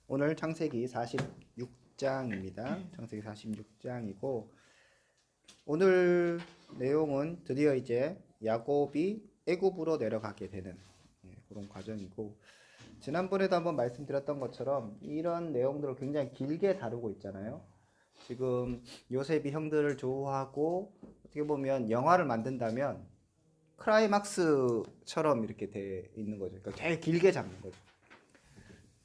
오늘 창세기 46장입니다. 창세기 46장이고 오늘 내용은 드디어 이제 야곱이 애굽으로 내려가게 되는 그런 과정이고 지난번에도 한번 말씀드렸던 것처럼 이런 내용들을 굉장히 길게 다루고 있잖아요. 지금 요셉이 형들을 조우하고 어떻게 보면 영화를 만든다면 클라이막스처럼 이렇게 돼 있는 거죠. 그러니까 되게 길게 잡는 거죠.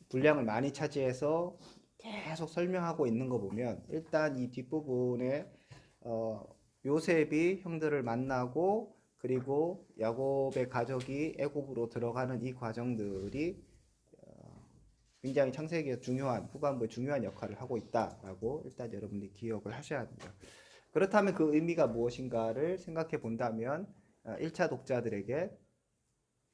분량을 많이 차지해서 계속 설명하고 있는 거 보면 일단 이 뒷부분에 요셉이 형들을 만나고 그리고 야곱의 가족이 애굽으로 들어가는 이 과정들이 굉장히 창세기에 중요한 후반부에 중요한 역할을 하고 있다라고 일단 여러분들이 기억을 하셔야 됩니다. 그렇다면 그 의미가 무엇인가를 생각해 본다면 1차 독자들에게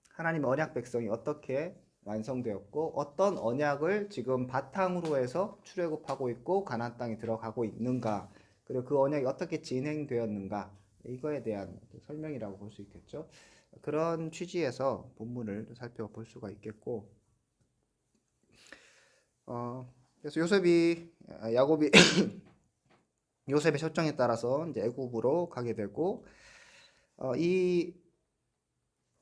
하나님의 언약 백성이 어떻게 완성되었고 어떤 언약을 지금 바탕으로 해서 출애굽하고 있고 가나안 땅에 들어가고 있는가, 그리고 그 언약이 어떻게 진행되었는가, 이거에 대한 설명이라고 볼 수 있겠죠. 그런 취지에서 본문을 살펴볼 수가 있겠고, 그래서 야곱이 요셉의 초청에 따라서 이제 애굽으로 가게 되고, 이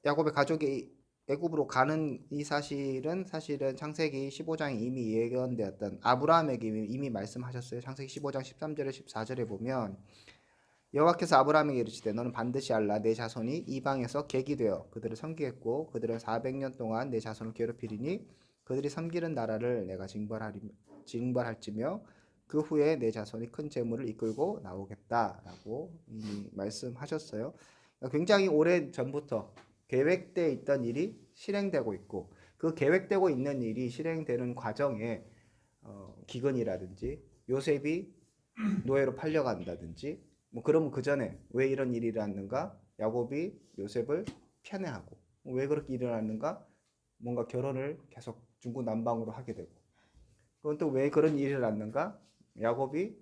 야곱의 가족이 애굽으로 가는 이 사실은 창세기 15장에 이미 예견되었던 아브라함에게 이미 말씀하셨어요. 창세기 15장 13절에 14절에 보면 여호와께서 아브라함에게 이르시되 너는 반드시 알라 내 자손이 이방에서 객이 되어 그들을 섬기겠고 그들은 400년 동안 내 자손을 괴롭히리니 그들이 섬기는 나라를 내가 징벌할지며 그 후에 내 자손이 큰 재물을 이끌고 나오겠다라고 이미 말씀하셨어요. 굉장히 오래 전부터 계획되어 있던 일이 실행되고 있고 그 계획되고 있는 일이 실행되는 과정에 기근이라든지 요셉이 노예로 팔려간다든지 뭐 그러면 그 전에 왜 이런 일이 일어났는가? 야곱이 요셉을 편애하고 왜 그렇게 일어났는가? 뭔가 결혼을 계속 중구난방으로 하게 되고 그건 또 왜 그런 일이 일어났는가? 야곱이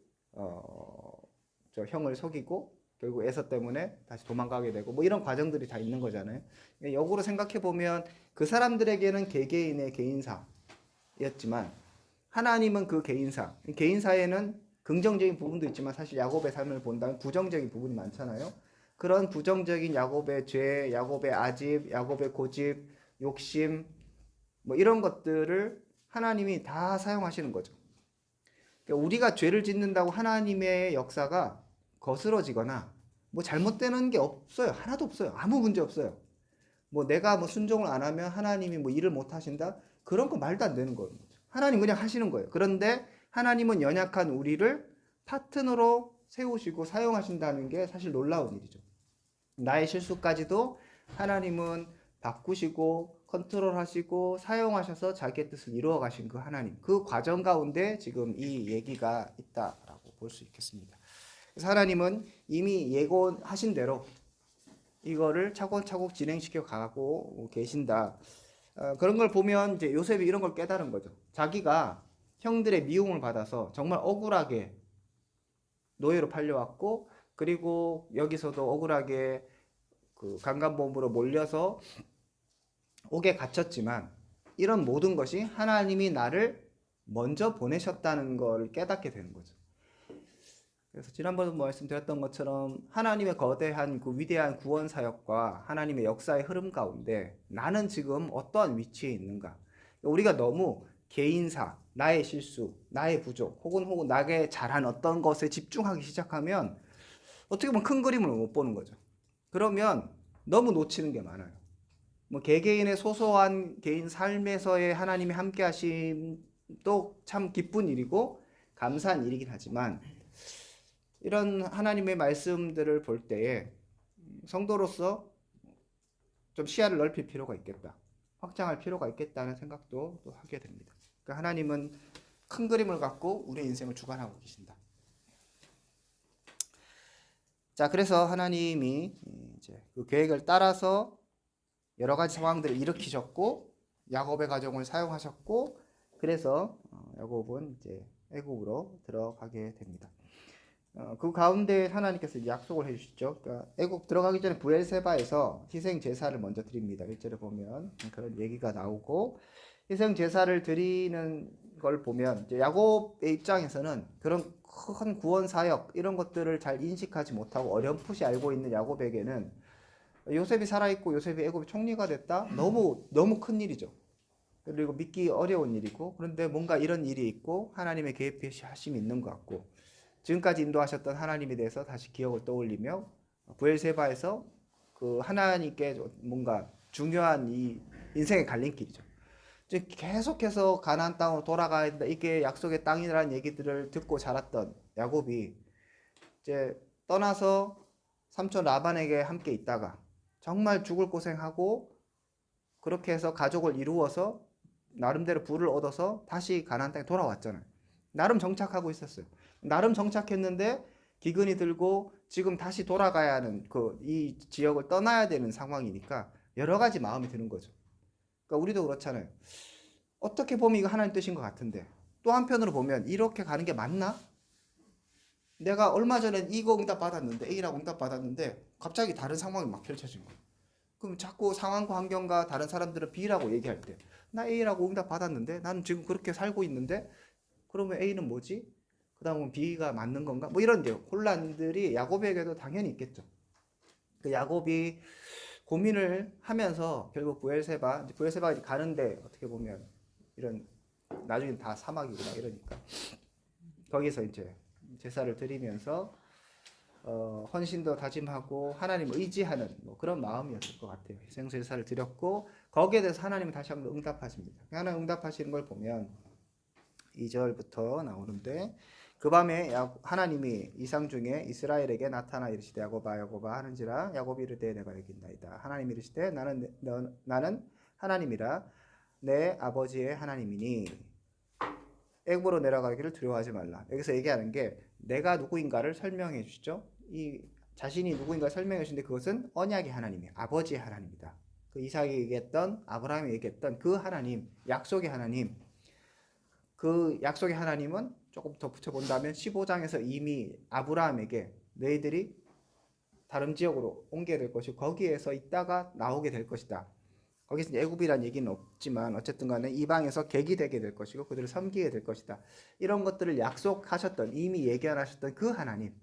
저 형을 속이고 결국 에서 때문에 다시 도망가게 되고 뭐 이런 과정들이 다 있는 거잖아요. 역으로 생각해 보면 그 사람들에게는 개개인의 개인사였지만 하나님은 그 개인사에는 긍정적인 부분도 있지만 사실 야곱의 삶을 본다면 부정적인 부분이 많잖아요. 그런 부정적인 야곱의 죄, 야곱의 아집, 야곱의 고집, 욕심 뭐 이런 것들을 하나님이 다 사용하시는 거죠. 그러니까 우리가 죄를 짓는다고 하나님의 역사가 거스러지거나 뭐 잘못되는 게 없어요. 하나도 없어요. 아무 문제 없어요. 뭐 내가 뭐 순종을 안 하면 하나님이 뭐 일을 못 하신다? 그런 거 말도 안 되는 거예요. 하나님 그냥 하시는 거예요. 그런데 하나님은 연약한 우리를 파트너로 세우시고 사용하신다는 게 사실 놀라운 일이죠. 나의 실수까지도 하나님은 바꾸시고 컨트롤하시고 사용하셔서 자기의 뜻을 이루어 가신 그 하나님, 그 과정 가운데 지금 이 얘기가 있다라고 볼 수 있겠습니다. 그래서 하나님은 이미 예고하신 대로 이거를 차곡차곡 진행시켜 가고 계신다. 그런 걸 보면 이제 요셉이 이런 걸 깨달은 거죠. 자기가 형들의 미움을 받아서 정말 억울하게 노예로 팔려왔고, 그리고 여기서도 억울하게 그 강간범으로 몰려서 옥에 갇혔지만 이런 모든 것이 하나님이 나를 먼저 보내셨다는 걸 깨닫게 되는 거죠. 그래서 지난번에 말씀드렸던 것처럼 하나님의 거대한 그 위대한 구원 사역과 하나님의 역사의 흐름 가운데 나는 지금 어떠한 위치에 있는가? 우리가 너무 개인사, 나의 실수, 나의 부족, 혹은 나게 잘한 어떤 것에 집중하기 시작하면 어떻게 보면 큰 그림을 못 보는 거죠. 그러면 너무 놓치는 게 많아요. 뭐 개개인의 소소한 개인 삶에서의 하나님이 함께 하심도 참 기쁜 일이고 감사한 일이긴 하지만 이런 하나님의 말씀들을 볼 때에 성도로서 좀 시야를 넓힐 필요가 있겠다. 확장할 필요가 있겠다는 생각도 또 하게 됩니다. 그러니까 하나님은 큰 그림을 갖고 우리의 인생을 주관하고 계신다. 자, 그래서 하나님이 이제 그 계획을 따라서 여러 가지 상황들을 일으키셨고 야곱의 가정을 사용하셨고 그래서 야곱은 이제 애굽으로 들어가게 됩니다. 그 가운데 하나님께서 약속을 해주시죠. 그러니까 애국 들어가기 전에 브엘세바에서 희생 제사를 먼저 드립니다. 1절에 보면 그런 얘기가 나오고 희생 제사를 드리는 걸 보면 이제 야곱의 입장에서는 그런 큰 구원 사역 이런 것들을 잘 인식하지 못하고 어렴풋이 알고 있는 야곱에게는 요셉이 살아있고 요셉이 애굽의 총리가 됐다? 너무 큰 일이죠. 그리고 믿기 어려운 일이고, 그런데 뭔가 이런 일이 있고 하나님의 계획하심이 있는 것 같고, 지금까지 인도하셨던 하나님에 대해서 다시 기억을 떠올리며 브엘세바에서 그 하나님께 뭔가 중요한 이 인생의 갈림길이죠. 이제 계속해서 가나안 땅으로 돌아가야 된다. 이게 약속의 땅이라는 얘기들을 듣고 자랐던 야곱이 이제 떠나서 삼촌 라반에게 함께 있다가 정말 죽을 고생하고 그렇게 해서 가족을 이루어서 나름대로 부를 얻어서 다시 가나안 땅에 돌아왔잖아요. 나름 정착하고 있었어요. 나름 정착했는데 기근이 들고 지금 다시 돌아가야 하는 이 지역을 떠나야 되는 상황이니까 여러 가지 마음이 드는 거죠. 그러니까 우리도 그렇잖아요. 어떻게 보면 이거 하나님 뜻인 것 같은데 또 한편으로 보면 이렇게 가는 게 맞나? 내가 얼마 전에 이거 응답 받았는데 A라고 응답 받았는데 갑자기 다른 상황이 막 펼쳐진 거예요. 그럼 자꾸 상황과 환경과 다른 사람들은 B라고 얘기할 때 나 A라고 응답 받았는데 나는 지금 그렇게 살고 있는데 그러면 A는 뭐지? 그 다음은 B가 맞는 건가? 뭐 이런 혼란들이 야곱에게도 당연히 있겠죠. 그 야곱이 고민을 하면서 결국 브엘세바 가는데 어떻게 보면 이런 나중에 다 사막이구나 이러니까 거기서 이제 제사를 드리면서 헌신도 다짐하고 하나님을 의지하는 뭐 그런 마음이었을 것 같아요. 희생제사를 드렸고 거기에 대해서 하나님은 다시 한번 응답하십니다. 하나님 응답하시는 걸 보면 2절부터 나오는데 그 밤에 하나님이 이상 중에 이스라엘에게 나타나 이르시되 야곱아 야곱아 하는지라 야곱이 이르되 내가 여기 있나이다. 하나님이 이르시되 나는 하나님이라 내 아버지의 하나님이니 애굽으로 내려가기를 두려워하지 말라. 여기서 얘기하는 게 내가 누구인가를 설명해 주시죠. 이 자신이 누구인가 설명해 주시는데 그것은 언약의 하나님이 아버지의 하나님이다. 그 이삭이 얘기했던 아브라함이 얘기했던 그 하나님, 약속의 하나님. 그 약속의 하나님은 조금 더 붙여본다면 15장에서 이미 아브라함에게 너희들이 다른 지역으로 옮게 될 것이고 거기에서 있다가 나오게 될 것이다. 거기서 애굽이라는 얘기는 없지만 어쨌든 간에 이방에서 객이 되게 될 것이고 그들을 섬기게 될 것이다. 이런 것들을 약속하셨던 이미 예견하셨던 그 하나님,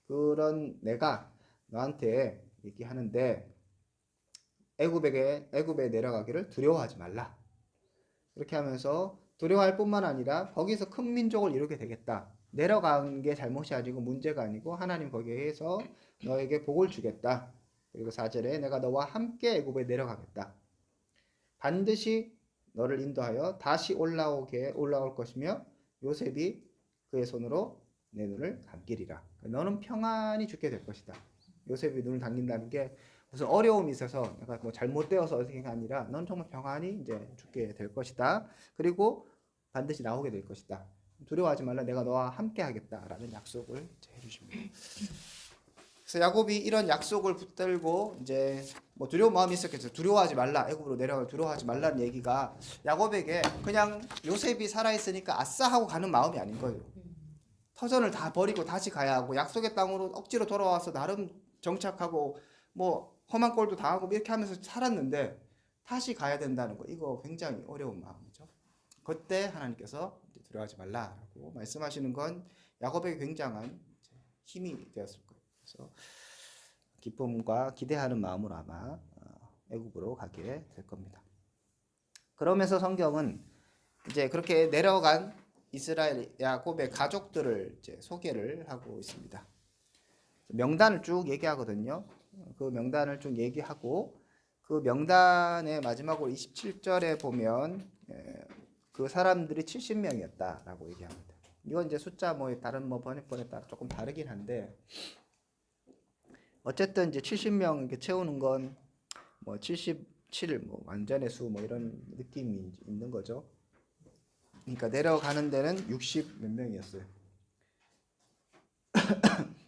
그런 내가 너한테 얘기하는데 애굽에 내려가기를 두려워하지 말라. 이렇게 하면서 두려워할 뿐만 아니라 거기서 큰 민족을 이루게 되겠다. 내려간 게 잘못이 아니고 문제가 아니고 하나님 거기에서 너에게 복을 주겠다. 그리고 4절에 내가 너와 함께 애굽에 내려가겠다. 반드시 너를 인도하여 다시 올라올 것이며 요셉이 그의 손으로 내 눈을 감기리라. 너는 평안히 죽게 될 것이다. 요셉이 눈을 감긴다는 게 무슨 어려움이 있어서 내가 뭐 잘못되어서 어떻게 아니라 넌 정말 평안히 이제 죽게 될 것이다. 그리고 반드시 나오게 될 것이다. 두려워하지 말라. 내가 너와 함께 하겠다라는 약속을 해주십니다. 그래서 야곱이 이런 약속을 붙들고 이제 뭐 두려운 마음이 있었겠죠. 두려워하지 말라. 애굽으로 내려갈 두려워하지 말라는 얘기가 야곱에게 그냥 요셉이 살아있으니까 아싸 하고 가는 마음이 아닌 거예요. 터전을 다 버리고 다시 가야 하고 약속의 땅으로 억지로 돌아와서 나름 정착하고 뭐 험한 꼴도 당하고 이렇게 하면서 살았는데 다시 가야 된다는 거 이거 굉장히 어려운 마음이죠. 그때 하나님께서 두려워하지 말라라고 말씀하시는 건 야곱에게 굉장한 힘이 되었을 거예요. 그래서 기쁨과 기대하는 마음으로 아마 애굽으로 가게 될 겁니다. 그러면서 성경은 이제 그렇게 내려간 이스라엘 야곱의 가족들을 이제 소개를 하고 있습니다. 명단을 쭉 얘기하거든요. 그 명단을 쭉 얘기하고 그 명단의 마지막으로 27절에 보면 그 사람들이 70명이었다라고 얘기합니다. 이건 이제 숫자 뭐 다른 뭐 번역본에 따라 조금 다르긴 한데 어쨌든 이제 70명 이렇게 채우는 건 뭐 77 뭐 완전의 수 뭐 이런 느낌이 있는 거죠. 그러니까 내려가는 데는 60 몇 명이었어요.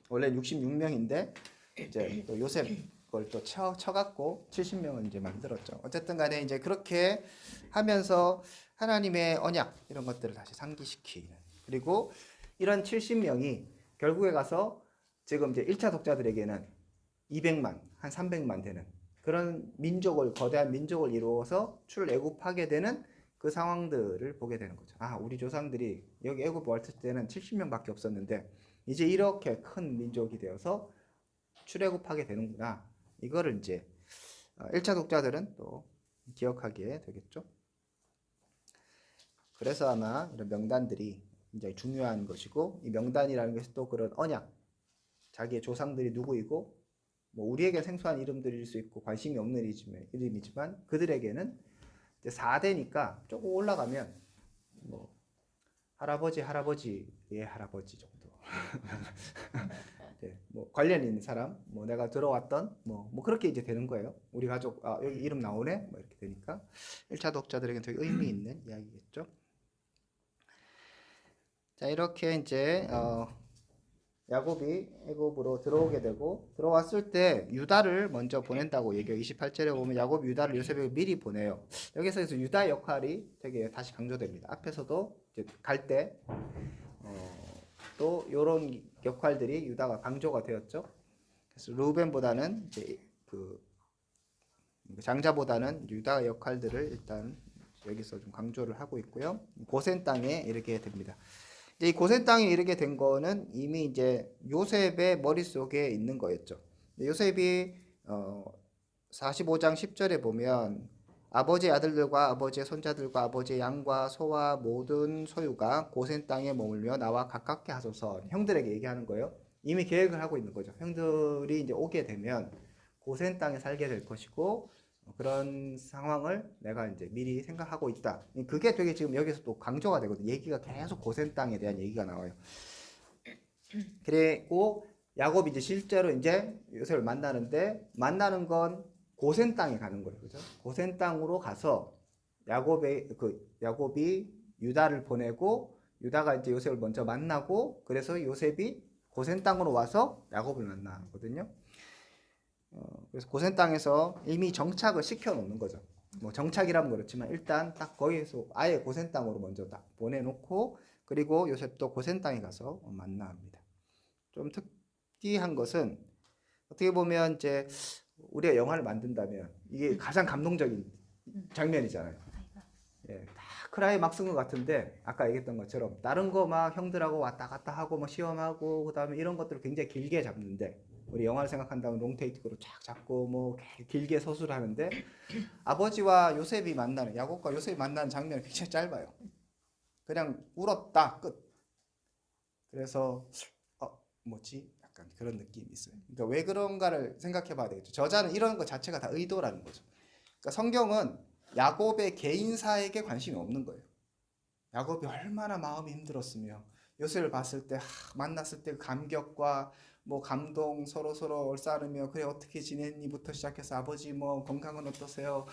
원래 66명인데 이제 또 요셉 그걸 또 쳐갖고 70명을 이제 만들었죠. 어쨌든 간에 이제 그렇게 하면서 하나님의 언약 이런 것들을 다시 상기시키는 그리고 이런 70명이 결국에 가서 지금 이제 1차 독자들에게는 200만 한 300만 되는 그런 민족을 거대한 민족을 이루어서 출애굽하게 되는 그 상황들을 보게 되는 거죠. 아, 우리 조상들이 여기 애굽 왔을 때는 70명밖에 없었는데 이제 이렇게 큰 민족이 되어서 출애굽하게 되는구나. 이거를 이제 1차 독자들은 또 기억하게 되겠죠. 그래서 아마 이런 명단들이 굉장히 중요한 것이고, 이 명단이라는 것이 또 그런 언약, 자기의 조상들이 누구이고, 뭐 우리에게 생소한 이름들일 수 있고 관심이 없는 이름이지만 그들에게는 이제 4대니까 조금 올라가면 뭐 할아버지의 할아버지 정도 네, 뭐 관련 있는 사람, 뭐 내가 들어왔던 뭐 그렇게 이제 되는 거예요. 우리 가족 여기 이름 나오네, 뭐 이렇게 되니까 1차 독자들에게는 되게 의미 있는 이야기겠죠. 자, 이렇게 이제 야곱이 애굽으로 들어오게 되고, 들어왔을 때 유다를 먼저 보낸다고 얘기해요. 28절에 보면 야곱이 유다를 요셉에게 미리 보내요. 여기서 유다의 역할이 되게 다시 강조됩니다. 앞에서도 이제 갈 때 또 이런 역할들이 유다가 강조가 되었죠. 그래서 루벤보다는 이제 그 장자보다는 유다의 역할들을 일단 여기서 좀 강조를 하고 있고요. 고센 땅에 이르게 됩니다. 이제 이 고센 땅에 이르게 된 거는 이미 이제 요셉의 머릿속에 있는 거였죠. 요셉이 45장 10절에 보면 아버지의 아들들과 아버지의 손자들과 아버지의 양과 소와 모든 소유가 고센 땅에 머물며 나와 가깝게 하소서. 형들에게 얘기하는 거예요. 이미 계획을 하고 있는 거죠. 형들이 이제 오게 되면 고센 땅에 살게 될 것이고, 그런 상황을 내가 이제 미리 생각하고 있다. 그게 되게 지금 여기서 또 강조가 되거든요. 얘기가 계속 고센 땅에 대한 얘기가 나와요. 그리고 야곱이 이제 실제로 이제 요셉을 만나는 건 고센 땅에 가는 거예요. 그죠? 고센 땅으로 가서 야곱이 유다를 보내고, 유다가 이제 요셉을 먼저 만나고, 그래서 요셉이 고센 땅으로 와서 야곱을 만나거든요. 그래서 고센 땅에서 이미 정착을 시켜 놓는 거죠. 뭐 정착이라면 그렇지만 일단 딱 거기서 아예 고센 땅으로 먼저 딱 보내놓고, 그리고 요셉도 고센 땅에 가서 만납니다. 좀 특이한 것은 어떻게 보면 이제 우리가 영화를 만든다면 이게 가장 감동적인 장면이잖아요. 예, 다 크라이막스 쓴 것 같은데 아까 얘기했던 것처럼 다른 거 막 형들하고 왔다 갔다 하고 뭐 시험하고 그다음에 이런 것들을 굉장히 길게 잡는데, 우리 영화를 생각한다면 롱테이크로 쫙 잡고 뭐 길게 서술을 하는데, 아버지와 요셉이 만나는, 야곱과 요셉이 만나는 장면이 굉장히 짧아요. 그냥 울었다 끝. 그래서 뭐지? 약간 그런 느낌이 있어요. 그러니까 왜 그런가를 생각해 봐야 되겠죠. 저자는 이런 것 자체가 다 의도라는 거죠. 그러니까 성경은 야곱의 개인사에게 관심이 없는 거예요. 야곱이 얼마나 마음이 힘들었으며 요셉을 봤을 때 만났을 때 그 감격과 뭐 감동, 서로 얼싸르며 그래 어떻게 지냈니부터 시작해서 아버지 뭐 건강은 어떠세요?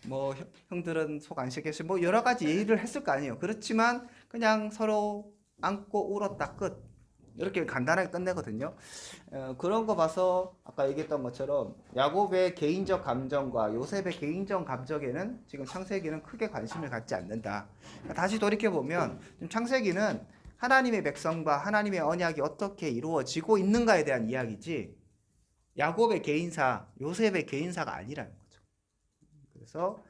뭐 형들은 속 안 시켰어요? 뭐 여러 가지 얘기를 했을 거 아니에요. 그렇지만 그냥 서로 안고 울었다 끝. 이렇게 간단하게 끝내거든요. 그런 거 봐서 아까 얘기했던 것처럼 야곱의 개인적 감정과 요셉의 개인적 감정에는 지금 창세기는 크게 관심을 갖지 않는다. 다시 돌이켜보면 창세기는 하나님의 백성과 하나님의 언약이 어떻게 이루어지고 있는가에 대한 이야기지, 야곱의 개인사, 요셉의 개인사가 아니라는 거죠. 그래서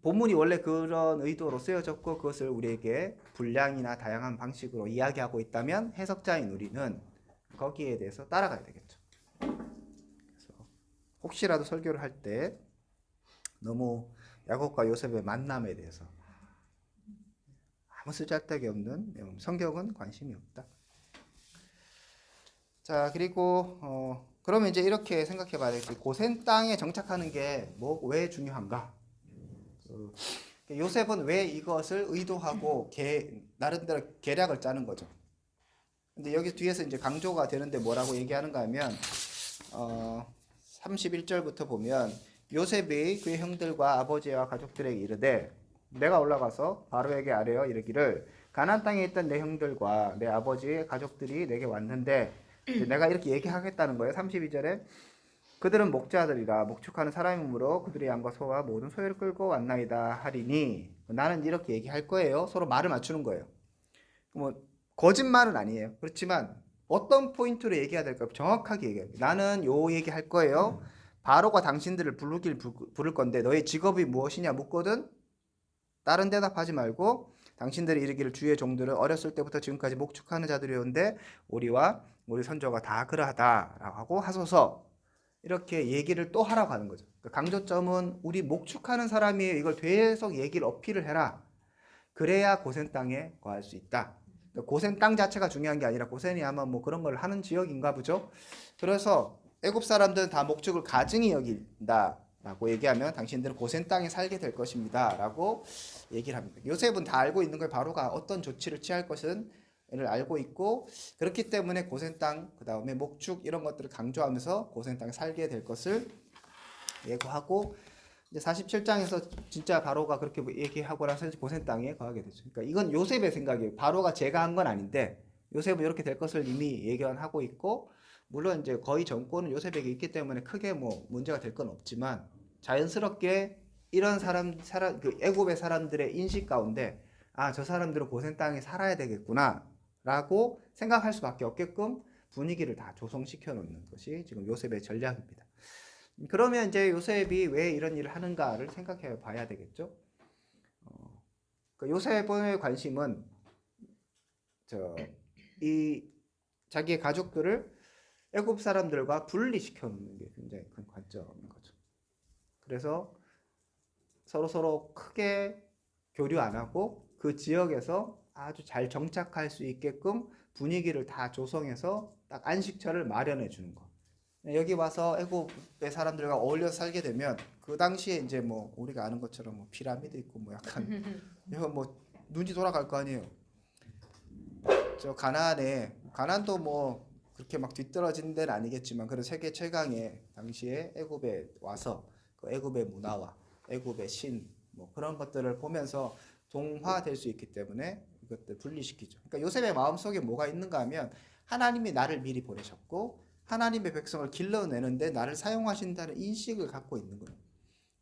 본문이 원래 그런 의도로 쓰여졌고 그것을 우리에게 분량이나 다양한 방식으로 이야기하고 있다면 해석자인 우리는 거기에 대해서 따라가야 되겠죠. 그래서 혹시라도 설교를 할 때 너무 야곱과 요셉의 만남에 대해서 아무 쓰잘데기 없는 성경은 관심이 없다. 자, 그리고 그러면 이제 이렇게 생각해 봐야 되겠지. 고센 땅에 정착하는 게 왜 중요한가? 요셉은 왜 이것을 의도하고 나름대로 계략을 짜는 거죠. 근데 여기 뒤에서 이제 강조가 되는데 뭐라고 얘기하는가 하면 31절부터 보면 요셉이 그의 형들과 아버지와 가족들에게 이르되 내가 올라가서 바로에게 아뢰어 이르기를 가나안 땅에 있던 내 형들과 내 아버지의 가족들이 내게 왔는데, 내가 이렇게 얘기하겠다는 거예요. 32절에 그들은 목자들이라 목축하는 사람이므로 그들의 양과 소와 모든 소유를 끌고 왔나이다 하리니, 나는 이렇게 얘기할 거예요. 서로 말을 맞추는 거예요. 뭐 거짓말은 아니에요. 그렇지만 어떤 포인트로 얘기해야 될까 정확하게 얘기해요. 나는 요 얘기할 거예요. 바로가 당신들을 부를 건데 너의 직업이 무엇이냐 묻거든 다른 대답하지 말고 당신들이 이르기를 주의 종들은 어렸을 때부터 지금까지 목축하는 자들이었는데 우리와 우리 선조가 다 그러하다라고 하고 하소서 이렇게 얘기를 또 하라고 하는 거죠. 강조점은 우리 목축하는 사람이 이걸 계속 얘기를 어필을 해라. 그래야 고센 땅에 거할 수 있다. 고센 땅 자체가 중요한 게 아니라 고센이 아마 뭐 그런 걸 하는 지역인가 보죠. 그래서 애굽 사람들은 다 목축을 가증히 여긴다라고 얘기하면 당신들은 고센 땅에 살게 될 것입니다라고 얘기를 합니다. 요셉은 다 알고 있는 걸 바로가 어떤 조치를 취할 것은 를 알고 있고 그렇기 때문에 고센 땅 그다음에 목축 이런 것들을 강조하면서 고센 땅에 살게 될 것을 예고하고 이제 47장에서 진짜 바로가 그렇게 얘기하고 나서 고센 땅에 거하게 되죠. 그러니까 이건 요셉의 생각이에요. 바로가 제가 한 건 아닌데 요셉은 이렇게 될 것을 이미 예견하고 있고 물론 이제 거의 정권은 요셉에게 있기 때문에 크게 뭐 문제가 될 건 없지만 자연스럽게 이런 그 애굽의 사람들의 인식 가운데 아, 저 사람들은 고센 땅에 살아야 되겠구나 라고 생각할 수밖에 없게끔 분위기를 다 조성시켜 놓는 것이 지금 요셉의 전략입니다. 그러면 이제 요셉이 왜 이런 일을 하는가를 생각해 봐야 되겠죠. 요셉의 관심은 이 자기의 가족들을 애굽 사람들과 분리시켜 놓는 게 굉장히 큰 관점인 거죠. 그래서 서로 크게 교류 안 하고 그 지역에서 아주 잘 정착할 수 있게끔 분위기를 다 조성해서 딱 안식처를 마련해 주는 거. 여기 와서 애굽의 사람들과 어울려 살게 되면 그 당시에 이제 뭐 우리가 아는 것처럼 뭐 피라미드 있고 뭐 약간 이거 뭐 눈이 돌아갈 거 아니에요. 저 가나안도 뭐 그렇게 막 뒤떨어진 데는 아니겠지만 그런 세계 최강의 당시에 애굽에 와서 그 애굽의 문화와 애굽의 신 뭐 그런 것들을 보면서 동화될 수 있기 때문에 이것들 분리시키죠. 그러니까 요셉의 마음속에 뭐가 있는가 하면 하나님이 나를 미리 보내셨고 하나님의 백성을 길러내는데 나를 사용하신다는 인식을 갖고 있는 거예요.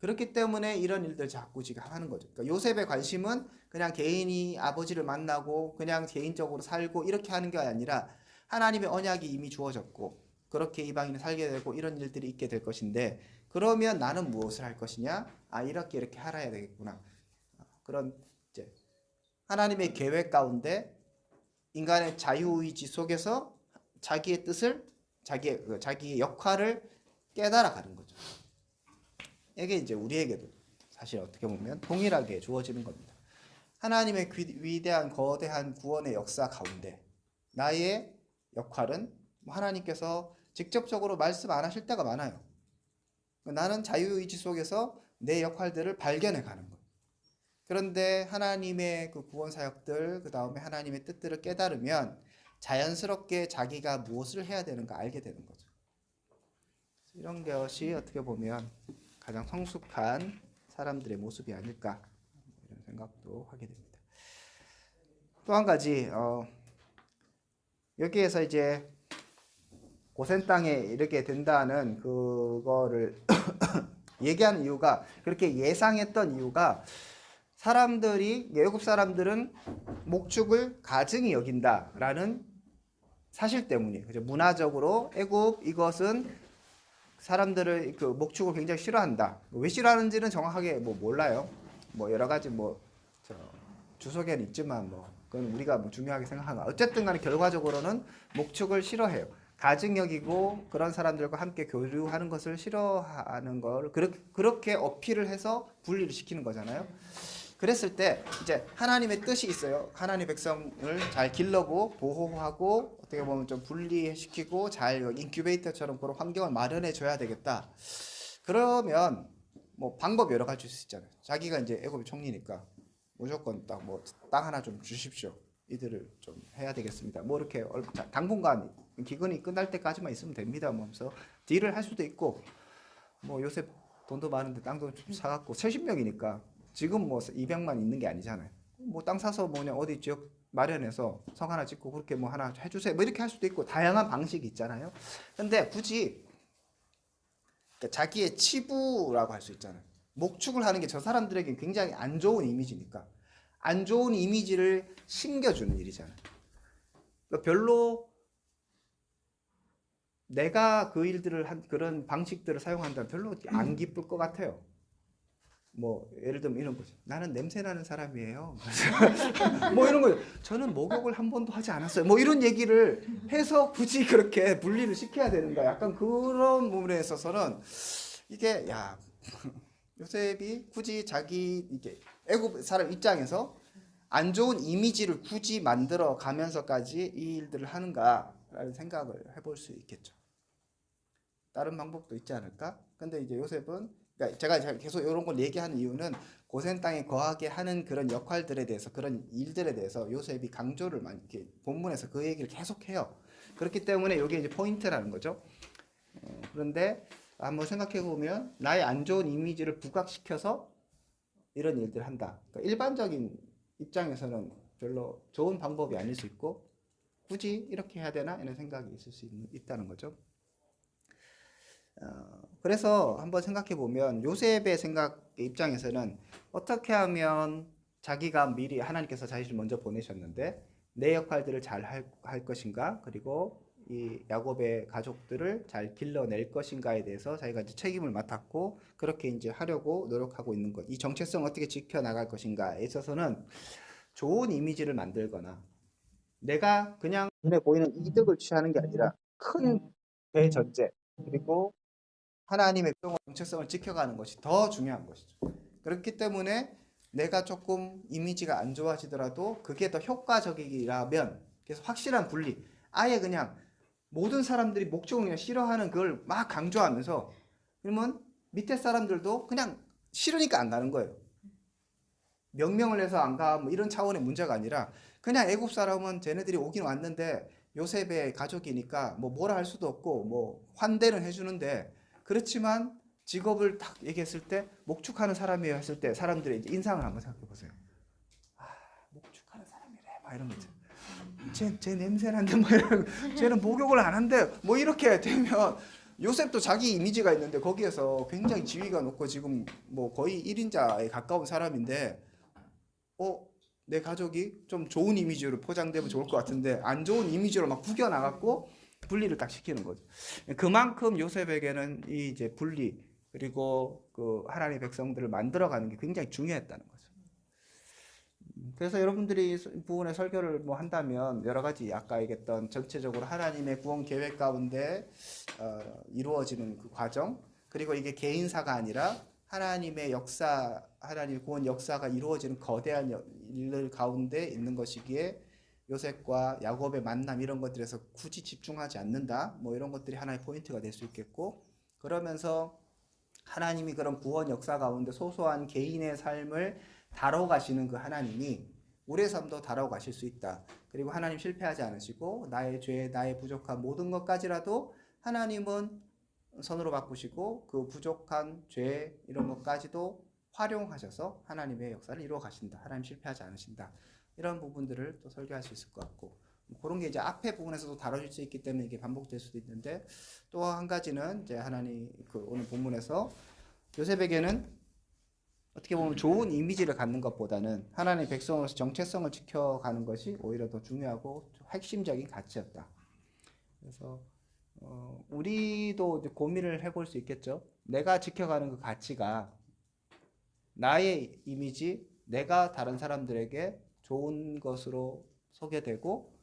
그렇기 때문에 이런 일들 자꾸 지금 하는 거죠. 그러니까 요셉의 관심은 그냥 개인이 아버지를 만나고 그냥 개인적으로 살고 이렇게 하는 게 아니라 하나님의 언약이 이미 주어졌고 그렇게 이방인이 살게 되고 이런 일들이 있게 될 것인데 그러면 나는 무엇을 할 것이냐? 아, 이렇게 하라야 되겠구나. 그런 이제 하나님의 계획 가운데 인간의 자유의지 속에서 자기의 뜻을 자기의 역할을 깨달아 가는 거죠. 이게 이제 우리에게도 사실 어떻게 보면 동일하게 주어지는 겁니다. 하나님의 위대한 거대한 구원의 역사 가운데 나의 역할은 하나님께서 직접적으로 말씀 안 하실 때가 많아요. 나는 자유의지 속에서 내 역할들을 발견해 가는 거예요. 그런데 하나님의 그 구원 사역들, 그 다음에 하나님의 뜻들을 깨달으면 자연스럽게 자기가 무엇을 해야 되는가 알게 되는 거죠. 이런 것이 어떻게 보면 가장 성숙한 사람들의 모습이 아닐까 이런 생각도 하게 됩니다. 또 한 가지 여기에서 이제 고센 땅에 이르게 된다는 그거를 얘기하는 이유가 그렇게 예상했던 이유가 사람들이 애굽 사람들은 목축을 가증히 여긴다라는 사실 때문이에요. 그죠? 문화적으로 애굽 이것은 사람들을 그 목축을 굉장히 싫어한다. 왜 싫어하는지는 정확하게 뭐 몰라요. 뭐 여러 가지 뭐 주석에는 있지만 뭐 그건 우리가 뭐 중요하게 생각하는 거. 어쨌든 간에 결과적으로는 목축을 싫어해요. 가증 여기고 그런 사람들과 함께 교류하는 것을 싫어하는 걸 그렇게 어필을 해서 분리를 시키는 거잖아요. 그랬을 때 이제 하나님의 뜻이 있어요. 하나님의 백성을 잘 길러고 보호하고 어떻게 보면 좀 분리시키고 잘 인큐베이터처럼 그런 환경을 마련해 줘야 되겠다. 그러면 뭐 방법 여러 가지 수 있잖아요. 자기가 이제 애굽의 총리니까 무조건 딱 뭐 땅 하나 좀 주십시오. 이들을 좀 해야 되겠습니다. 뭐 이렇게 당분간 기근이 끝날 때까지만 있으면 됩니다. 뭐 하면서 딜을 할 수도 있고 뭐 요새 돈도 많은데 땅도 좀 사갖고 70명이니까 지금 뭐 200만 있는 게 아니잖아요. 뭐 땅 사서 뭐냐 어디 지역 마련해서 성 하나 짓고 그렇게 뭐 하나 해주세요. 뭐 이렇게 할 수도 있고 다양한 방식이 있잖아요. 근데 굳이 그러니까 자기의 치부라고 할 수 있잖아요. 목축을 하는 게 저 사람들에게 굉장히 안 좋은 이미지니까 안 좋은 이미지를 심겨주는 일이잖아요. 그러니까 별로 내가 그 일들을 한 그런 방식들을 사용한다면 별로 안 기쁠 것 같아요. 뭐 예를 들면 이런 거죠. 나는 냄새 나는 사람이에요. 뭐 이런 거죠. 저는 목욕을 한 번도 하지 않았어요. 뭐 이런 얘기를 해서 굳이 그렇게 분리를 시켜야 되는가? 약간 그런 부분에 있어서는 이게 야 요셉이 굳이 자기 이게 애굽 사람 입장에서 안 좋은 이미지를 굳이 만들어 가면서까지 이 일들을 하는가라는 생각을 해볼 수 있겠죠. 다른 방법도 있지 않을까? 근데 이제 요셉은 그러니까 제가 계속 이런 걸 얘기하는 이유는 고센 땅에 거하게 하는 그런 역할들에 대해서 그런 일들에 대해서 요셉이 강조를 많이 이렇게 본문에서 그 얘기를 계속 해요. 그렇기 때문에 이게 이제 포인트라는 거죠. 그런데 한번 생각해 보면 나의 안 좋은 이미지를 부각시켜서 이런 일들을 한다. 그러니까 일반적인 입장에서는 별로 좋은 방법이 아닐 수 있고 굳이 이렇게 해야 되나 이런 생각이 있을 수 있다는 거죠. 그래서 한번 생각해 보면 요셉의 생각 입장에서는 어떻게 하면 자기가 미리 하나님께서 자신을 먼저 보내셨는데 내 역할들을 잘 할 것인가 그리고 이 야곱의 가족들을 잘 길러낼 것인가에 대해서 자기가 이제 책임을 맡았고 그렇게 이제 하려고 노력하고 있는 것. 이 정체성을 어떻게 지켜나갈 것인가에 있어서는 좋은 이미지를 만들거나 내가 그냥 눈에 보이는 이득을 취하는 게 아니라 큰 대전제 그리고 하나님의 정체성을 지켜가는 것이 더 중요한 것이죠. 그렇기 때문에 내가 조금 이미지가 안 좋아지더라도 그게 더 효과적이라면 그래서 확실한 분리 아예 그냥 모든 사람들이 목적을 그냥 싫어하는 그걸 막 강조하면서 그러면 밑에 사람들도 그냥 싫으니까 안 가는 거예요. 명령을 해서 안 가 뭐 이런 차원의 문제가 아니라 그냥 애굽 사람은 쟤네들이 오긴 왔는데 요셉의 가족이니까 뭐 뭐라 할 수도 없고 뭐 환대는 해주는데 그렇지만 직업을 딱 얘기했을 때 목축하는 사람이에요 했을 때 사람들의 이제 인상을 한번 생각해 보세요. 아, 목축하는 사람이래 막 이런 거죠. 쟤 냄새 난데 뭐 이런 쟤는 목욕을 안 한대 뭐 이렇게 되면 요셉도 자기 이미지가 있는데 거기에서 굉장히 지위가 높고 지금 뭐 거의 1인자에 가까운 사람인데 내 가족이 좀 좋은 이미지로 포장되면 좋을 것 같은데 안 좋은 이미지로 막 구겨 나갔고 분리를 딱 시키는 거죠. 그만큼 요셉에게는 이 이제 분리 그리고 그 하나님의 백성들을 만들어가는 게 굉장히 중요했다는 거죠. 그래서 여러분들이 이 부분의 설교를 뭐 한다면 여러 가지 아까 얘기했던 전체적으로 하나님의 구원 계획 가운데 이루어지는 그 과정 그리고 이게 개인사가 아니라 하나님의 역사, 하나님의 구원 역사가 이루어지는 거대한 일 가운데 있는 것이기에 요셉과 야곱의 만남 이런 것들에서 굳이 집중하지 않는다. 뭐 이런 것들이 하나의 포인트가 될 수 있겠고 그러면서 하나님이 그런 구원 역사 가운데 소소한 개인의 삶을 다뤄가시는 그 하나님이 우리의 삶도 다뤄가실 수 있다. 그리고 하나님 실패하지 않으시고 나의 죄, 나의 부족한 모든 것까지라도 하나님은 선으로 바꾸시고 그 부족한 죄 이런 것까지도 활용하셔서 하나님의 역사를 이루어 가신다. 하나님 실패하지 않으신다. 이런 부분들을 또 설교할 수 있을 것 같고 그런 게 이제 앞에 부분에서도 다뤄질 수 있기 때문에 이게 반복될 수도 있는데 또 한 가지는 이제 하나님 그 오늘 본문에서 요셉에게는 어떻게 보면 좋은 이미지를 갖는 것보다는 하나님의 백성으로서 정체성을 지켜가는 것이 오히려 더 중요하고 핵심적인 가치였다. 그래서 우리도 이제 고민을 해볼 수 있겠죠. 내가 지켜가는 그 가치가 나의 이미지, 내가 다른 사람들에게 좋은 것으로 소개되고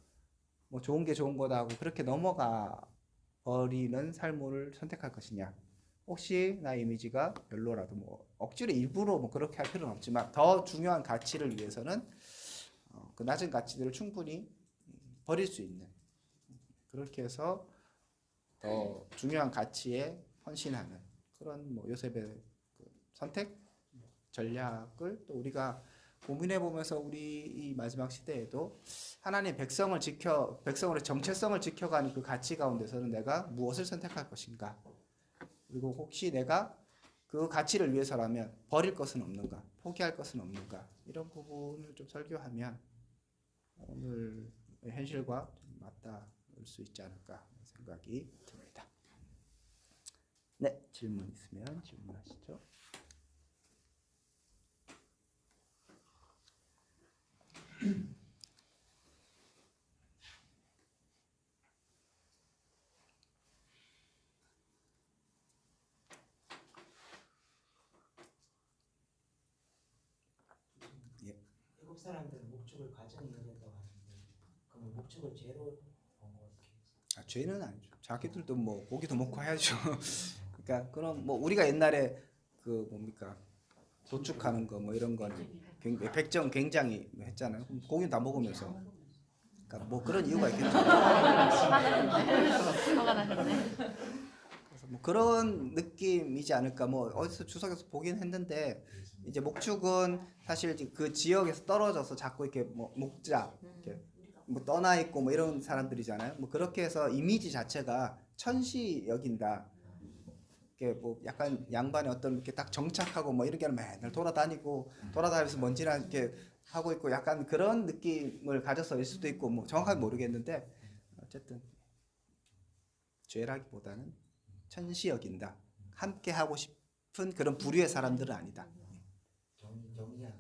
뭐 좋은 게 좋은 거다 하고 그렇게 넘어가 버리는 삶을 선택할 것이냐. 혹시 나의 이미지가 별로라도 뭐 억지로 일부러 뭐 그렇게 할 필요는 없지만 더 중요한 가치를 위해서는 그 낮은 가치들을 충분히 버릴 수 있는 그렇게 해서 더 중요한 가치에 헌신하는 그런 뭐 요셉의 그 선택 전략을 또 우리가 고민해 보면서 우리 이 마지막 시대에도 하나님의 백성으로 정체성을 지켜가는 그 가치 가운데서는 내가 무엇을 선택할 것인가? 그리고 혹시 내가 그 가치를 위해서라면 버릴 것은 없는가? 포기할 것은 없는가? 이런 부분을 좀 설교하면 오늘 현실과 좀 맞닿을 수 있지 않을까 생각이 듭니다. 네, 질문 있으면 질문하시죠. 사람들은 목축을 가정이 이루었다고 하는데 그러면 목축을 죄로 본거 어떻게 해요? 아, 죄는 아니죠. 자기들도 뭐 고기도 먹고 해야죠. 그러니까 그럼 뭐 우리가 옛날에 그 뭡니까 도축하는 거 뭐 이런 거는 백정 굉장히 했잖아요. 그럼 고기 다 먹으면서 그러니까 뭐 그런 이유가 있겠죠. 화가 나셨네. 그래서 뭐 그런 느낌이지 않을까. 뭐 어디서 주석에서 보긴 했는데 이제 목축은 사실 그 지역에서 떨어져서 자꾸 이렇게 뭐 목자 이렇게 뭐 떠나 있고 뭐 이런 사람들이잖아요. 뭐 그렇게 해서 이미지 자체가 천시 여긴다. 이렇게 뭐 약간 양반의 어떤 이렇게 딱 정착하고 뭐 이렇게 맨날 돌아다니면서 먼지나 이렇게 하고 있고 약간 그런 느낌을 가져서일 수도 있고 뭐 정확하게 모르겠는데 어쨌든 죄라기보다는 천시 여긴다. 함께 하고 싶은 그런 부류의 사람들은 아니다. 경계하는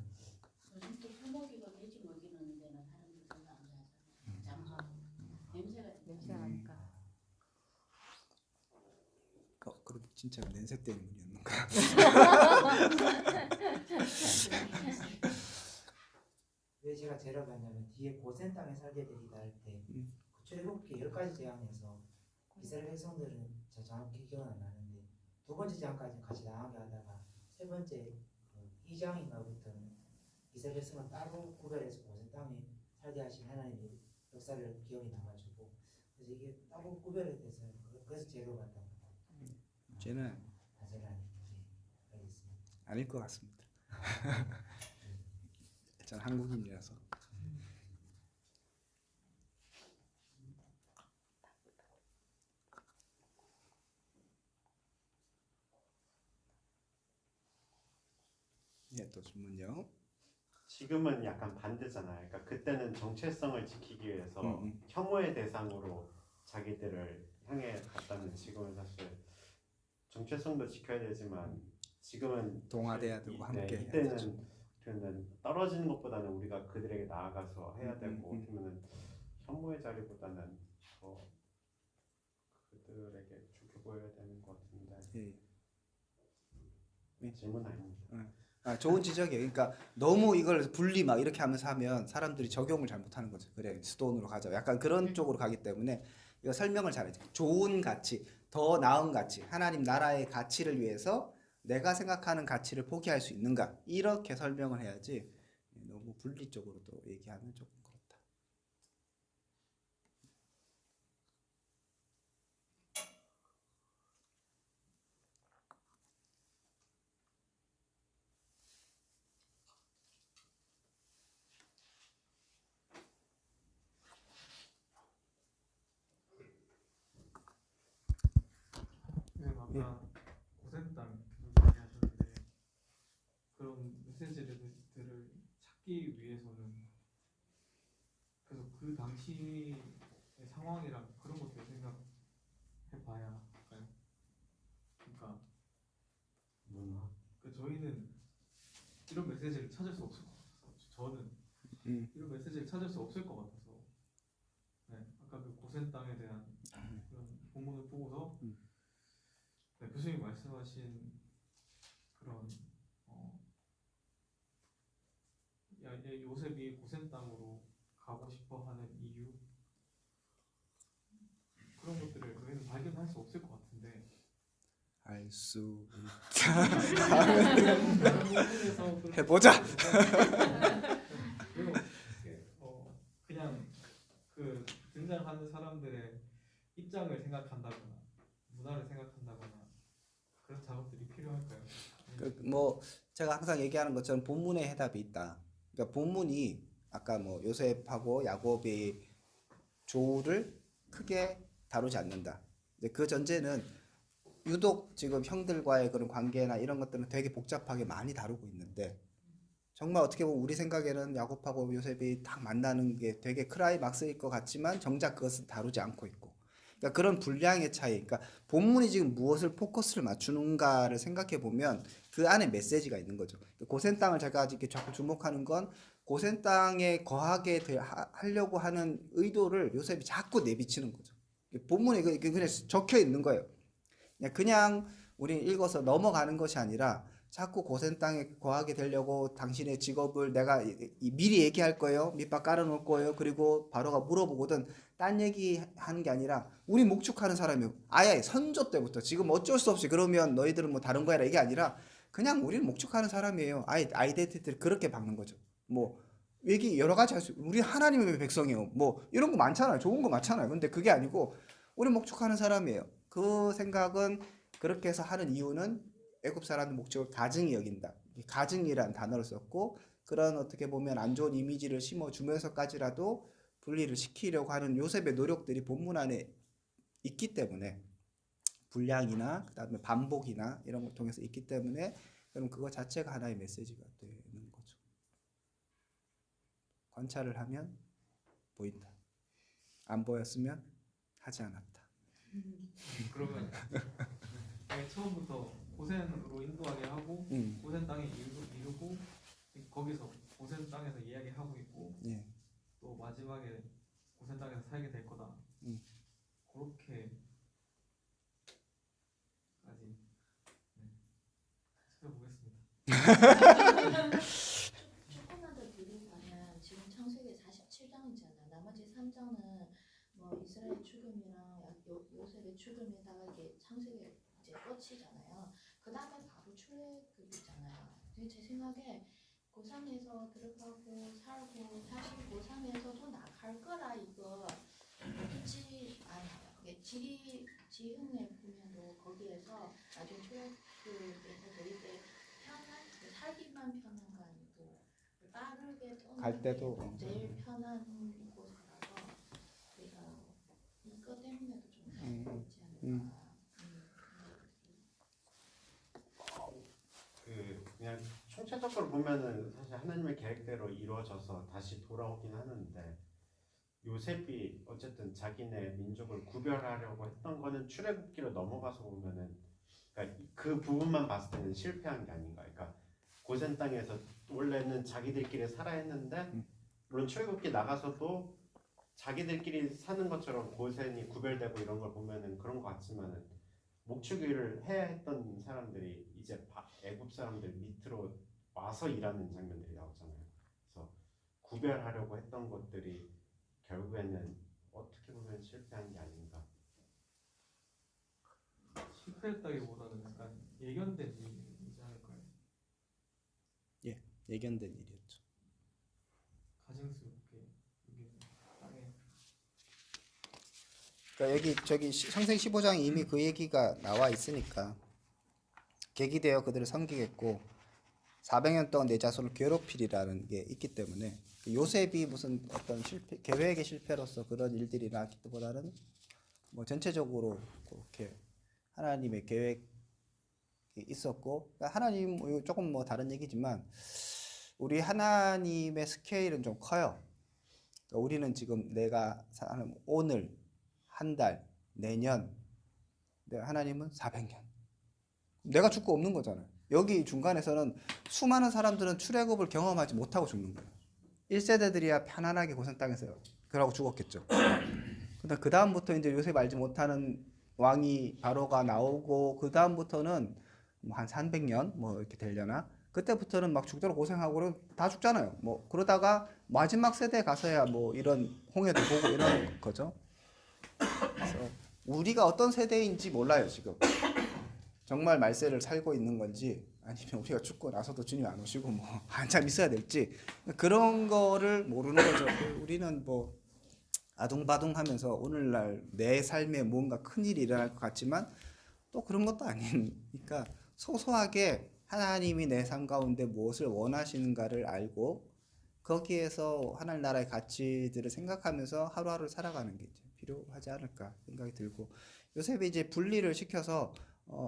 요즘 또 소고기가 돼지 먹이는 데는 사람들 별로 안 좋아하잖아요. 장소 냄새가 나니까. 그렇게 진짜 냄새 때문이었는가? 왜 제가 죄를 봤냐면 뒤에 고센 땅에 살게 되리다 할때 출애굽기 10가지 재앙에서 이스라엘 백성들은 저 정확히 기억은 안 나는데 두 번째 재앙까지 같이 나가게 하다가 세 번째 그 2장인가부터는 이스라엘 백성을 따로 구별해서 고센 땅에 살게 하신 하나님의 역사를 기억이 나가지고 그래서 이게 따로 구별이 돼서 그래서 죄로 봤다고 죄는 죄가 알겠습니다. 아닐 것 같습니다. 저는 한국인이라서. 네, 또 질문요. 지금은 약간 반대잖아요. 그러니까 그때는 정체성을 지키기 위해서 혐오의 대상으로 자기들을 향해 갔다면 지금은 사실 정체성도 지켜야 되지만 지금은 동화돼야 되고 함께 해야 되죠. 이때는 떨어지는 것보다는 우리가 그들에게 나아가서 해야 되고 그러면은 혐오의 자리보다는 더 그들에게 좋게 보여야 되는 것 같은데 질문 아닙니다. 좋은 지적이에요. 그러니까 너무 이걸 분리 막 이렇게 하면서 하면 사람들이 적용을 잘 못하는 거죠. 그래 수도원으로 가자. 약간 그런 쪽으로 가기 때문에 이거 설명을 잘해야죠. 좋은 가치, 더 나은 가치, 하나님 나라의 가치를 위해서 내가 생각하는 가치를 포기할 수 있는가 이렇게 설명을 해야지 너무 분리 쪽으로 또 얘기하면 조금 그렇다. 아까 고센 땅 계속 얘기하셨는데 그런 메시지들을 찾기 위해서는 그래서 그 당시의 상황이랑 그런 것들 생각해봐야 할까요? 그러니까 저희는 이런 메시지를 찾을 수 없을 것 같아서 저는 이런 메시지를 찾을 수 없을 것 같아서 아까 그 고센 땅에 대한 그런 본문을 보고서 교수님 말씀하신 그런 요셉이 고센 땅으로 가고 싶어하는 이유 그런 것들을 저희는 발견할 수 없을 것 같은데 알 수 있다. 해보자. 그냥 그 등장하는 사람들의 입장을 생각한다거나 문화를 생각한다거나 그런 작업들이 필요할까요? 뭐 제가 항상 얘기하는 것처럼 본문에 해답이 있다. 그러니까 본문이 아까 뭐 요셉하고 야곱의 조를 크게 다루지 않는다. 근데 그 전제는 유독 지금 형들과의 그런 관계나 이런 것들은 되게 복잡하게 많이 다루고 있는데 정말 어떻게 보면 우리 생각에는 야곱하고 요셉이 딱 만나는 게 되게 클라이막스일 것 같지만 정작 그것은 다루지 않고 있고 그러니까 그런 분량의 차이 그러니까 본문이 지금 무엇을 포커스를 맞추는가를 생각해 보면 그 안에 메시지가 있는 거죠. 고센 땅을 제가 이렇게 자꾸 주목하는 건 고센 땅에 거하게 하려고 하는 의도를 요셉이 자꾸 내비치는 거죠. 본문에 그냥 적혀 있는 거예요. 그냥 우리 읽어서 넘어가는 것이 아니라 자꾸 고센 땅에 거하게 되려고 당신의 직업을 내가 미리 얘기할 거예요. 밑밥 깔아놓을 거예요. 그리고 바로가 물어보거든. 딴 얘기 하는 게 아니라 우리 목축하는 사람이요. 아예 선조 때부터 지금 어쩔 수 없이 그러면 너희들은 뭐 다른 거야 이게 아니라 그냥 우리는 목축하는 사람이에요. 아이덴티티를 그렇게 박는 거죠. 뭐 얘기 여러 가지 할 수. 우리 하나님의 백성이에요. 뭐 이런 거 많잖아요. 좋은 거 많잖아요. 근데 그게 아니고 우리 목축하는 사람이에요. 그 생각은 그렇게 해서 하는 이유는 애굽 사람의 목적을 가증히 여긴다. 가증이란 단어를 썼고 그런 어떻게 보면 안 좋은 이미지를 심어주면서까지라도 분리를 시키려고 하는 요셉의 노력들이 본문 안에 있기 때문에 분량이나 그다음에 반복이나 이런 걸 통해서 있기 때문에 그럼 그거 자체가 하나의 메시지가 되는 거죠. 관찰을 하면 보인다. 안 보였으면 하지 않았다. 그러면 아예 처음부터 고센으로 인도하게 하고 고센 땅에 이르고 거기서 고센 땅에서 이야기하고 있고 예. 또 마지막에 고센 땅에서 살게 될 거다. 그렇게까지 찾아보겠습니다. 조금만 더 드리자면 지금 창세기 47장이잖아. 나머지 3장은 뭐 이스라엘 죽음이랑 요셉의 죽음에다가 이게 창세기 이제 끝이잖아요. 그 다음에 바로 출애굽이잖아요. 근데 제 생각에 고상에서 들어가고 살고 다시 고상에서도 나갈 거라 이거 믿지 않아요. 이게 지흥에 보면도 거기에서 나중에 출애굽에서 되게 편한 살기만 편한 거 아니고 빠르게 갈 때도 제일 편한 곳이라서 우리가 이거 때문에도 좀 있지 않을까. 그냥 총체적으로 보면은 사실 하나님의 계획대로 이루어져서 다시 돌아오긴 하는데 요셉이 어쨌든 자기네 민족을 구별하려고 했던 거는 출애굽기로 넘어가서 보면은 그러니까 그 부분만 봤을 때는 실패한 게 아닌가. 그러니까 고센 땅에서 원래는 자기들끼리 살아 했는데 물론 출애굽기 나가서도 자기들끼리 사는 것처럼 고센이 구별되고 이런 걸 보면은 그런 것 같지만은 목축일을 해야 했던 사람들이 이제 애굽 사람들 밑으로 와서 일하는 장면들이 나오잖아요. 그래서 구별하려고 했던 것들이 결국에는 어떻게 보면 실패한 게 아닌가. 실패했다기보다는 약간 예견된 일이지 않을까요? 예, 예견된 일이었죠. 가증스럽게 이게 땅에 그러니까 여기 저기 창세기 15장에 이미 그 얘기가 나와 있으니까 계기되어 그들을 섬기겠고 400년 동안 내 자손을 괴롭히리라는 게 있기 때문에 요셉이 무슨 어떤 계획의 실패로서 그런 일들이 나기보다는 뭐 전체적으로 그렇게 하나님의 계획이 있었고 그러니까 하나님 조금 뭐 다른 얘기지만 우리 하나님의 스케일은 좀 커요. 그러니까 우리는 지금 내가 사는 오늘 한 달, 내년, 하나님은 400년. 내가 죽고 없는 거잖아요. 여기 중간에서는 수많은 사람들은 출애굽을 경험하지 못하고 죽는 거예요. 1세대들이야 편안하게 고센 땅에서 그러고 죽었겠죠. 근데 그 다음부터 이제 요셉 알지 못하는 왕이 바로가 나오고 그 다음부터는 뭐 한 300년 뭐 이렇게 되려나? 그때부터는 막 죽도록 고생하고 다 죽잖아요. 뭐 그러다가 마지막 세대에 가서야 뭐 이런 홍해도 보고 이런 거죠. 그래서 우리가 어떤 세대인지 몰라요 지금. 정말 말세를 살고 있는 건지 아니면 우리가 죽고 나서도 주님 안 오시고 뭐 한참 있어야 될지 그런 거를 모르는 거죠. 우리는 뭐 아둥바둥하면서 오늘날 내 삶에 뭔가 큰일이 일어날 것 같지만 또 그런 것도 아니니까 소소하게 하나님이 내 삶 가운데 무엇을 원하시는가를 알고 거기에서 하나님 나라의 가치들을 생각하면서 하루하루를 살아가는 게 이제 필요하지 않을까 생각이 들고 요셉이 이제 분리를 시켜서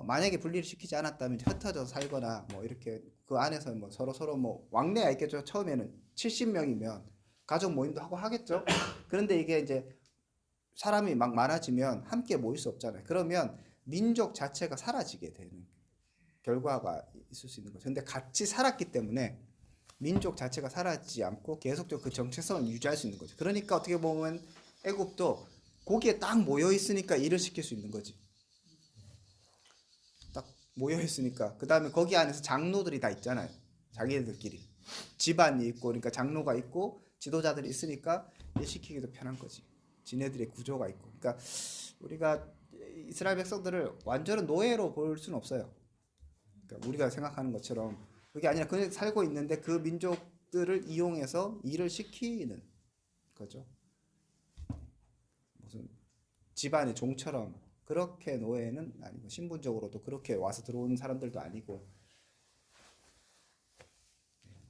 만약에 분리를 시키지 않았다면 흩어져서 살거나 뭐 이렇게 그 안에서 뭐 서로 뭐 왕래야 있겠죠. 처음에는 70명이면 가족 모임도 하고 하겠죠. 그런데 이게 이제 사람이 막 많아지면 함께 모일 수 없잖아요. 그러면 민족 자체가 사라지게 되는 결과가 있을 수 있는 거죠. 근데 같이 살았기 때문에 민족 자체가 사라지지 않고 계속적으로 그 정체성을 유지할 수 있는 거죠. 그러니까 어떻게 보면 애굽도 거기에 딱 모여 있으니까 일을 시킬 수 있는 거지. 딱 모여 있으니까. 그다음에 거기 안에서 장로들이 다 있잖아요. 자기들끼리 집안이 있고, 그러니까 장로가 있고 지도자들이 있으니까 일 시키기도 편한 거지. 지네들의 구조가 있고. 그러니까 우리가 이스라엘 백성들을 완전한 노예로 볼 수는 없어요. 그러니까 우리가 생각하는 것처럼 그게 아니라 그냥 살고 있는데 그 민족들을 이용해서 일을 시키는 거죠. 무슨 집안의 종처럼 그렇게 노예는 아니고, 신분적으로도 그렇게 와서 들어온 사람들도 아니고.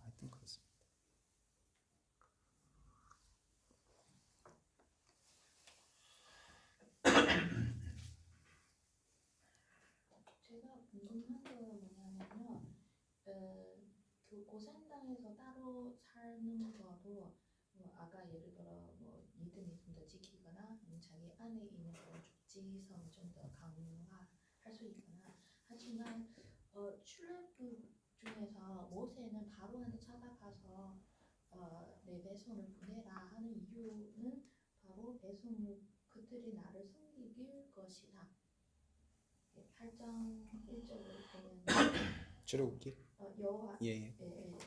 하여튼 그렇습니다. 제가 궁금한 거 뭐냐면요. 그 고센 땅에서 따로 사는 거도 뭐 아까 예를 들어 뭐 믿음이 좀 더 지키거나 아니면 자기 안에 있는 그런 죽지성 좀 더 강화할 수 있거나 하지만 출애굽 중에서 모세는 바로한테 찾아가서 내 배송을 보내라 하는 이유는 바로 배송을 그들이 나를 섬길 것이다. 8장 1절을 보면 출애굽기. 여호와 예.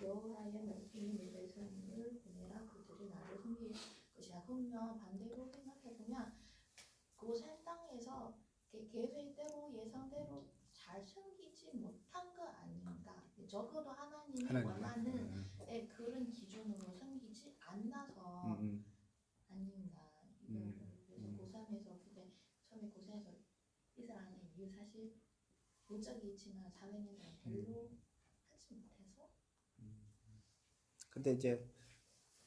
여호와의 말씀이 내 백성을 보내라 그들이 나를 섬길 것이야. 그러면 반대로 생각해 보면 고센 땅에서 계획대로 예상대로 잘 섬기지 못한 거 아닌가? 적어도 하나님이 원하는 그런 기준으로 섬기지 않나서 아닌가? 이거를 그래서 고3에서 근데 처음에 고생해서 이스라엘의 이유 사실 목적이 있지만 사회는 별로 하지 못해서. 근데 이제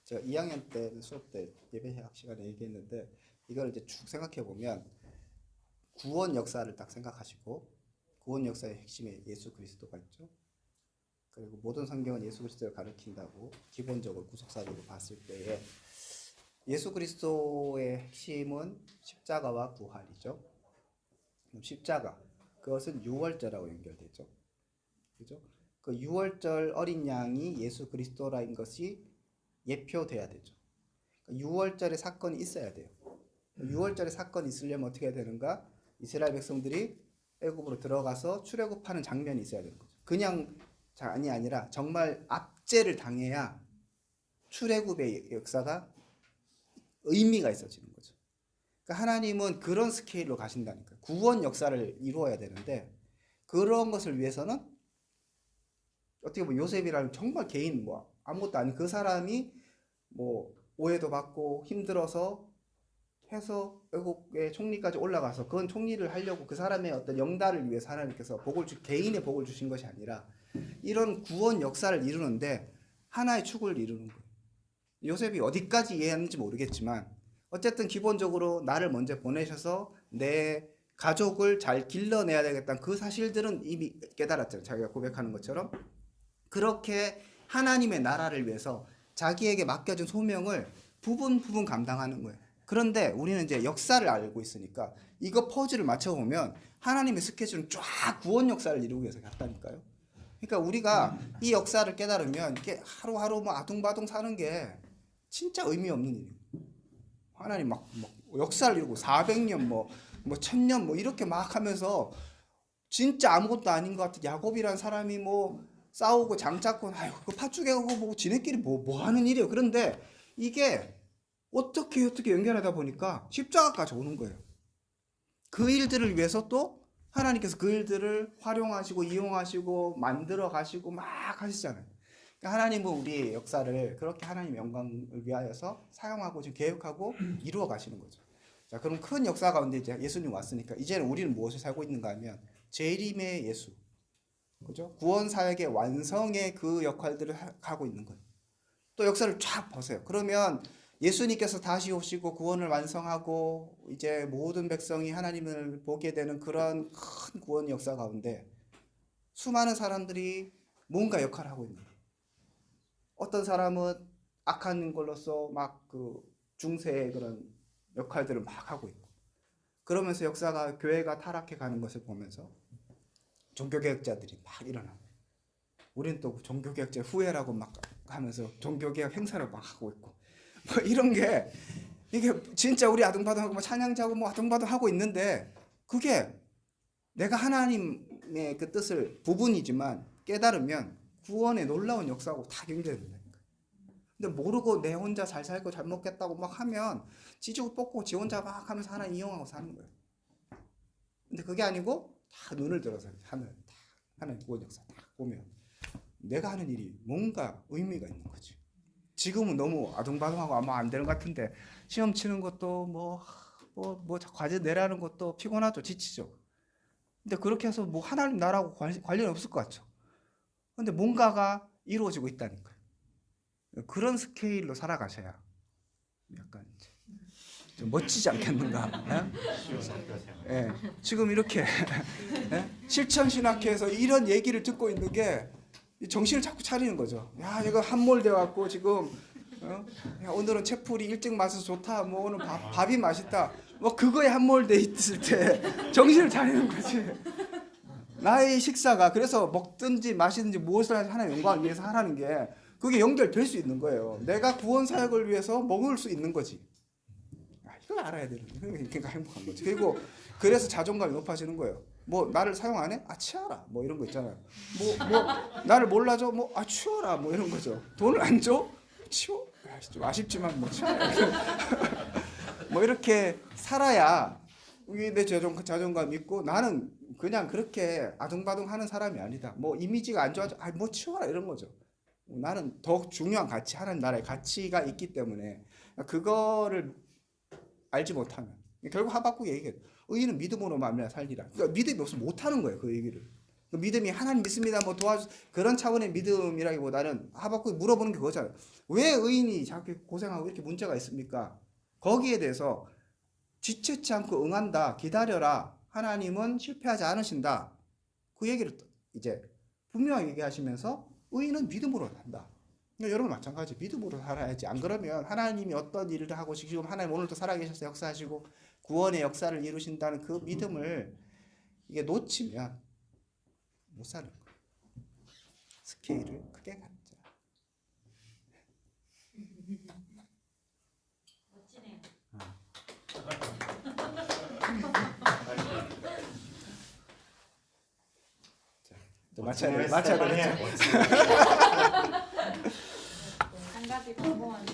제가 2학년 때 수업 때 예배학 시간에 얘기했는데, 이걸 이제 쭉 생각해 보면 구원 역사를 딱 생각하시고, 구원 역사의 핵심에 예수 그리스도가 있죠. 그리고 모든 성경은 예수 그리스도를 가리킨다고 기본적으로 구속사적으로 봤을 때에 예수 그리스도의 핵심은 십자가와 부활이죠. 그럼 십자가, 그것은 유월절하고 연결되죠. 그죠? 그 유월절 어린 양이 예수 그리스도라는 것이 예표돼야 되죠. 유월절의 사건이 있어야 돼요. 유월절의 사건이 있으려면 어떻게 해야 되는가? 이스라엘 백성들이 애굽으로 들어가서 출애굽하는 장면이 있어야 되는 거죠. 그냥 장이 아니라 정말 압제를 당해야 출애굽의 역사가 의미가 있어지는 거죠. 그러니까 하나님은 그런 스케일로 가신다니까요. 구원 역사를 이루어야 되는데, 그런 것을 위해서는 어떻게 보면 요셉이라는 정말 개인 뭐 아무것도 아닌 그 사람이 뭐 오해도 받고 힘들어서 해서 애국의 총리까지 올라가서 그건 총리를 하려고 그 사람의 어떤 영달을 위해서 하나님께서 개인의 복을 주신 것이 아니라 이런 구원 역사를 이루는데 하나의 축을 이루는 거예요. 요셉이 어디까지 이해했는지 모르겠지만 어쨌든 기본적으로 나를 먼저 보내셔서 내 가족을 잘 길러내야 되겠다는 그 사실들은 이미 깨달았잖아요. 자기가 고백하는 것처럼. 그렇게 하나님의 나라를 위해서 자기에게 맡겨진 소명을 부분 감당하는 거예요. 그런데 우리는 이제 역사를 알고 있으니까 이거 퍼즐을 맞춰보면 하나님의 스케줄은 쫙 구원 역사를 이루기 위해서 갔다니까요. 그러니까 우리가 이 역사를 깨달으면 이렇게 하루하루 뭐 아둥바둥 사는 게 진짜 의미 없는 일이에요. 하나님 막 역사를 이루고 400년 뭐 1000년 뭐 이렇게 막 하면서 진짜 아무것도 아닌 것 같은 야곱이라는 사람이 뭐 싸우고 장잡고 아유 그 팥죽에고 뭐 지네끼리 뭐 하는 일이에요. 그런데 이게 어떻게 연결하다 보니까 십자가까지 오는 거예요. 그 일들을 위해서 또 하나님께서 그 일들을 활용하시고 이용하시고 만들어 가시고 막 하시잖아요. 그러니까 하나님은 우리의 역사를 그렇게 하나님의 영광을 위하여서 사용하고 지금 계획하고 이루어 가시는 거죠. 자, 그럼 큰 역사 가운데 이제 예수님 왔으니까 이제는 우리는 무엇을 살고 있는가 하면 재림의 예수, 그죠? 구원 사역의 완성의 그 역할들을 하고 있는 거예요. 또 역사를 쫙 보세요. 그러면 예수님께서 다시 오시고 구원을 완성하고 이제 모든 백성이 하나님을 보게 되는 그런 큰 구원 역사 가운데 수많은 사람들이 뭔가 역할을 하고 있는 거예요. 어떤 사람은 악한 걸로서 막 그 중세의 그런 역할들을 막 하고 있고, 그러면서 역사가 교회가 타락해 가는 것을 보면서 종교개혁자들이 막 일어나고, 우리는 또 종교개혁자 후예라고 막 하면서 종교개혁 행사를 막 하고 있고, 뭐 이런 게 이게 진짜 우리 아둥바둥하고 뭐 찬양자고 뭐 아둥바둥 하고 있는데 그게 내가 하나님의 그 뜻을 부분이지만 깨달으면 구원의 놀라운 역사하고 다 연결된다니까. 근데 모르고 내 혼자 잘 살고 잘 먹겠다고 막 하면 지지고 뻗고 지 혼자 막 하면서 하나님 이용하고 사는 거예요. 근데 그게 아니고 다 눈을 들어서 하늘 다 하나님 구원 역사 딱 보면 내가 하는 일이 뭔가 의미가 있는 거지. 지금은 너무 아둥바둥하고 아마 안 되는 것 같은데 시험 치는 것도 뭐 과제 내라는 것도 피곤하죠. 지치죠. 근데 그렇게 해서 뭐 하나님 나라하고 관련이 없을 것 같죠. 근데 뭔가가 이루어지고 있다니까요. 그런 스케일로 살아가셔야 약간 좀 멋지지 않겠는가? 예? 예. 지금 이렇게 예? 실천신학회에서 이런 얘기를 듣고 있는 게 정신을 자꾸 차리는 거죠. 야, 이거 함몰돼 갖고 지금 야, 오늘은 채풀이 일찍 마셔서 좋다. 뭐 오늘 밥이 맛있다. 뭐 그거에 함몰돼 있을 때 정신을 차리는 거지. 나의 식사가 그래서 먹든지 마시든지 무엇을 하나의 영광을 위해서 하라는 게 그게 연결될 수 있는 거예요. 내가 구원 사역을 위해서 먹을 수 있는 거지. 이걸 알아야 되는 거예요. 그러니까 행복한 거지. 그리고 그래서 자존감이 높아지는 거예요. 뭐 나를 사용 안 해? 아 치워라. 뭐 이런 거 있잖아요. 뭐 나를 몰라줘? 뭐 아 치워라. 뭐 이런 거죠. 돈을 안 줘? 치워? 좀 아쉽지만 뭐 치워라. 뭐 이렇게 살아야 내 자존감 있고 나는 그냥 그렇게 아둥바둥하는 사람이 아니다. 뭐 이미지가 안 좋아져. 아 뭐 치워라 이런 거죠. 나는 더 중요한 가치, 하나님 나라의 가치가 있기 때문에 그거를 알지 못하면 결국 하박국이 얘기해요. 의인은 믿음으로 말미암아 살리라. 그러니까 믿음이 없으면 못하는 거예요. 그 얘기를. 그 믿음이 하나님 믿습니다. 뭐 도와주 그런 차원의 믿음이라기보다는 하박국이 물어보는 게 그거잖아요. 왜 의인이 자꾸 고생하고 이렇게 문제가 있습니까? 거기에 대해서 지체치 않고 응한다. 기다려라. 하나님은 실패하지 않으신다. 그 얘기를 이제 분명하게 얘기하시면서 의인은 믿음으로 산다. 그러니까 여러분 마찬가지 믿음으로 살아야지. 안 그러면 하나님이 어떤 일을 하고 지금 하나님 오늘도 살아계셔서 역사하시고 구원의 역사를 이루신다는 그 믿음을 이게 놓치면 못 사는 거예요. 스케일을 크게 갖자. 멋지네요. 마쳐야 되겠죠. 한 가지 궁금한 게